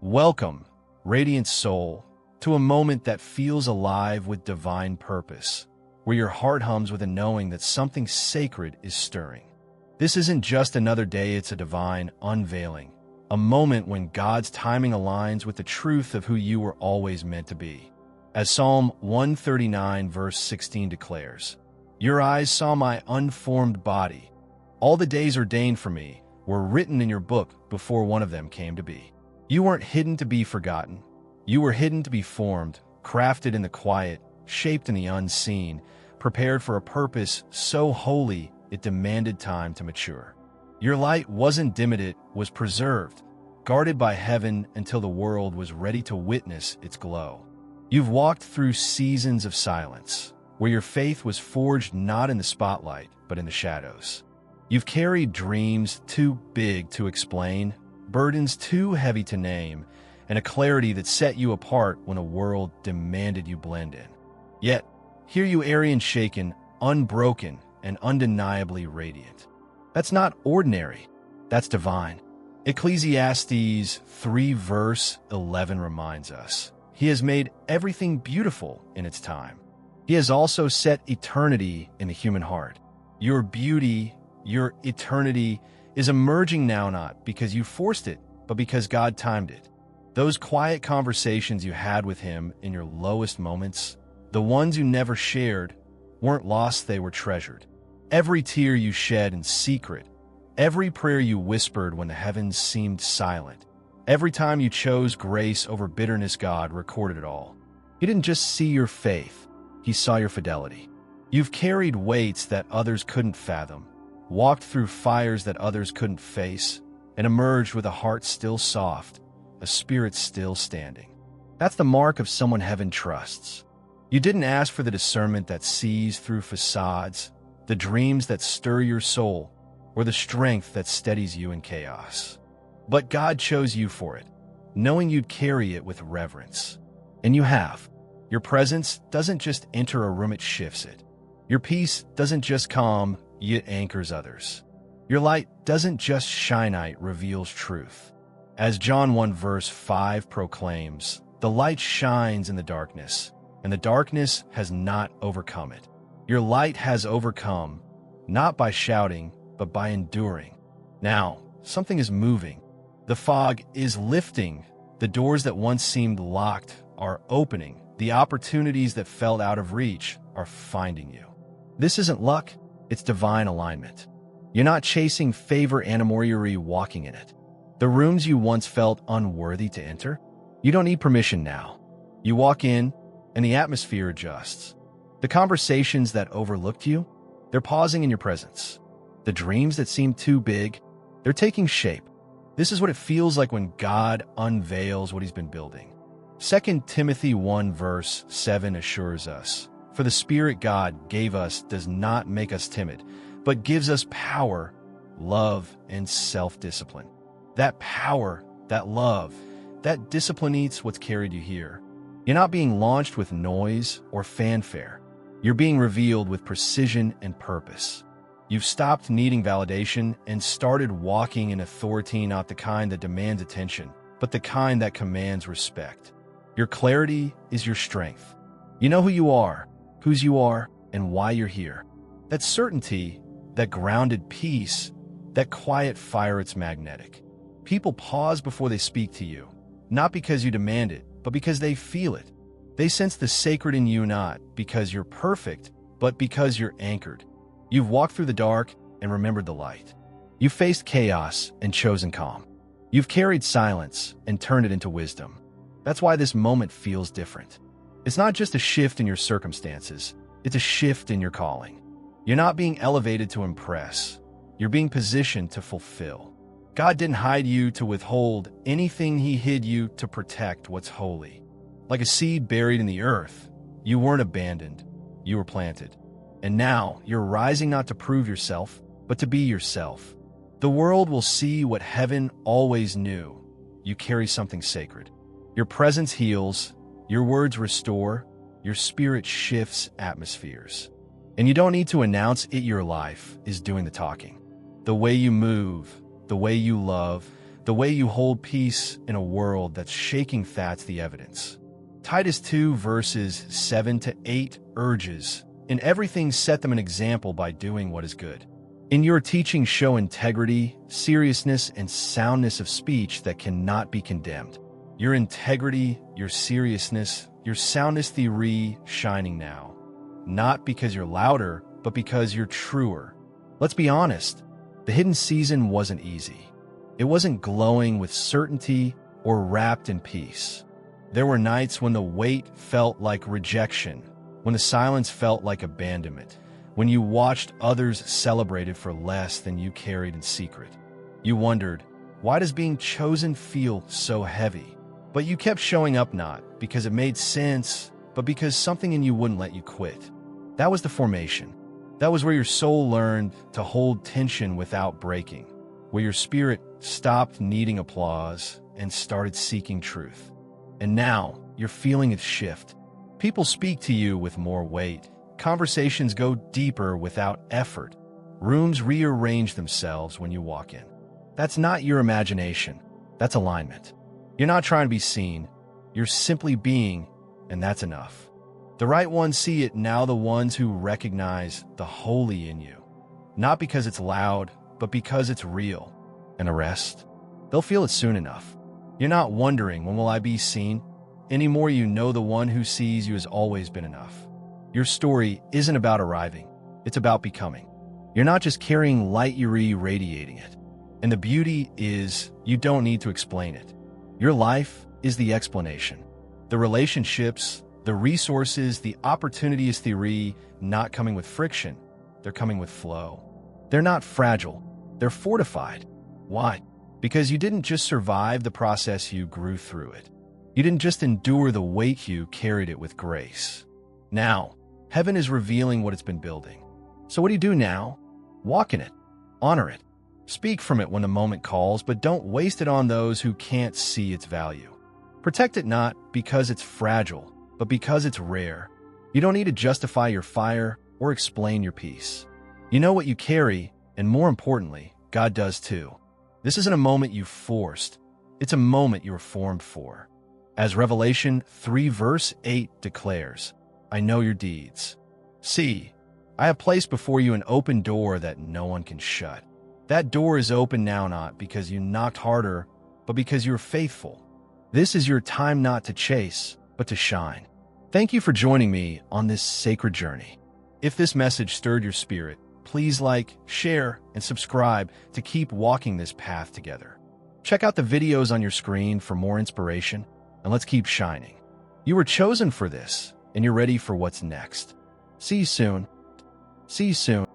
Welcome, radiant soul, to a moment that feels alive with divine purpose, where your heart hums with a knowing that something sacred is stirring. This isn't just another day, it's a divine unveiling, a moment when God's timing aligns with the truth of who you were always meant to be. As Psalm 139 verse 16 declares, "Your eyes saw my unformed body. All the days ordained for me were written in your book before one of them came to be." You weren't hidden to be forgotten. You were hidden to be formed, crafted in the quiet, shaped in the unseen, prepared for a purpose so holy it demanded time to mature. Your light wasn't dimmed, it was preserved, guarded by heaven until the world was ready to witness its glow. You've walked through seasons of silence, where your faith was forged not in the spotlight, but in the shadows. You've carried dreams too big to explain, burdens too heavy to name, and a clarity that set you apart when a world demanded you blend in. Yet, here you airy and shaken, unbroken, and undeniably radiant. That's not ordinary, that's divine. Ecclesiastes 3 verse 11 reminds us, "He has made everything beautiful in its time. He has also set eternity in the human heart." Your beauty, your eternity, is emerging now not because you forced it, but because God timed it. Those quiet conversations you had with Him in your lowest moments, the ones you never shared, weren't lost, they were treasured. Every tear you shed in secret, every prayer you whispered when the heavens seemed silent, every time you chose grace over bitterness, God recorded it all. He didn't just see your faith, He saw your fidelity. You've carried weights that others couldn't fathom, walked through fires that others couldn't face, and emerged with a heart still soft, a spirit still standing. That's the mark of someone heaven trusts. You didn't ask for the discernment that sees through facades, the dreams that stir your soul, or the strength that steadies you in chaos. But God chose you for it, knowing you'd carry it with reverence. And you have. Your presence doesn't just enter a room, it shifts it. Your peace doesn't just calm, it anchors others. Your light doesn't just shine, it reveals truth. As John 1 verse 5 proclaims, "The light shines in the darkness, and the darkness has not overcome it." Your light has overcome, not by shouting, but by enduring. Now, something is moving. The fog is lifting. The doors that once seemed locked are opening. The opportunities that felt out of reach are finding you. This isn't luck. It's divine alignment. You're not chasing favor anymore, you're walking in it. The rooms you once felt unworthy to enter, you don't need permission now. You walk in, and the atmosphere adjusts. The conversations that overlooked you, they're pausing in your presence. The dreams that seemed too big, they're taking shape. This is what it feels like when God unveils what He's been building. 2 Timothy 1 verse 7 assures us, "For the Spirit God gave us does not make us timid, but gives us power, love, and self-discipline." That power, that love, that discipline eats what's carried you here. You're not being launched with noise or fanfare. You're being revealed with precision and purpose. You've stopped needing validation and started walking in authority, not the kind that demands attention, but the kind that commands respect. Your clarity is your strength. You know who you are, whose you are, and why you're here. That certainty, that grounded peace, that quiet fire, it's magnetic. People pause before they speak to you, not because you demand it, but because they feel it. They sense the sacred in you, not because you're perfect, but because you're anchored. You've walked through the dark and remembered the light. You've faced chaos and chosen calm. You've carried silence and turned it into wisdom. That's why this moment feels different. It's not just a shift in your circumstances, it's a shift in your calling. You're not being elevated to impress. You're being positioned to fulfill. God didn't hide you to withhold anything, He hid you to protect what's holy. Like a seed buried in the earth, you weren't abandoned, you were planted. And now you're rising not to prove yourself, but to be yourself. The world will see what heaven always knew. You carry something sacred. Your presence heals, your words restore, your spirit shifts atmospheres. And you don't need to announce it, your life is doing the talking. The way you move, the way you love, The way you hold peace in a world that's shaking, that's the evidence. Titus 2 verses 7 to 8 urges, "In everything set them an example by doing what is good. In your teaching show integrity, seriousness, and soundness of speech that cannot be condemned." Your integrity, your seriousness, your soundness theory shining now. Not because you're louder, but because you're truer. Let's be honest, the hidden season wasn't easy. It wasn't glowing with certainty or wrapped in peace. There were nights when the weight felt like rejection, when the silence felt like abandonment, when you watched others celebrated for less than you carried in secret. You wondered, why does being chosen feel so heavy? But you kept showing up, not because it made sense, but because something in you wouldn't let you quit. That was the formation. That was where your soul learned to hold tension without breaking, where your spirit stopped needing applause and started seeking truth. And now, you're feeling it shift. People speak to you with more weight. Conversations go deeper without effort. Rooms rearrange themselves when you walk in. That's not your imagination. That's alignment. You're not trying to be seen. You're simply being, and that's enough. The right ones see it now, the ones who recognize the holy in you. Not because it's loud, but because it's real. And a rest? They'll feel it soon enough. You're not wondering, when will I be seen? Anymore, you know the one who sees you has always been enough. Your story isn't about arriving. It's about becoming. You're not just carrying light, you're radiating it. And the beauty is, you don't need to explain it. Your life is the explanation. The relationships, the resources, the opportunities theory, not coming with friction. They're coming with flow. They're not fragile. They're fortified. Why? Because you didn't just survive the process, you grew through it. You didn't just endure the weight, you carried it with grace. Now, heaven is revealing what it's been building. So what do you do now? Walk in it. Honor it. Speak from it when the moment calls, but don't waste it on those who can't see its value. Protect it not because it's fragile, but because it's rare. You don't need to justify your fire or explain your peace. You know what you carry, and more importantly, God does too. This isn't a moment you forced. It's a moment you were formed for. As Revelation 3 verse 8 declares, I know your deeds. See, I have placed before you an open door that no one can shut. That door is open now, not because you knocked harder, but because you were faithful. This is your time not to chase, but to shine. Thank you for joining me on this sacred journey. If this message stirred your spirit, please like, share, and subscribe to keep walking this path together. Check out the videos on your screen for more inspiration, and let's keep shining. You were chosen for this, and you're ready for what's next. See you soon. See you soon.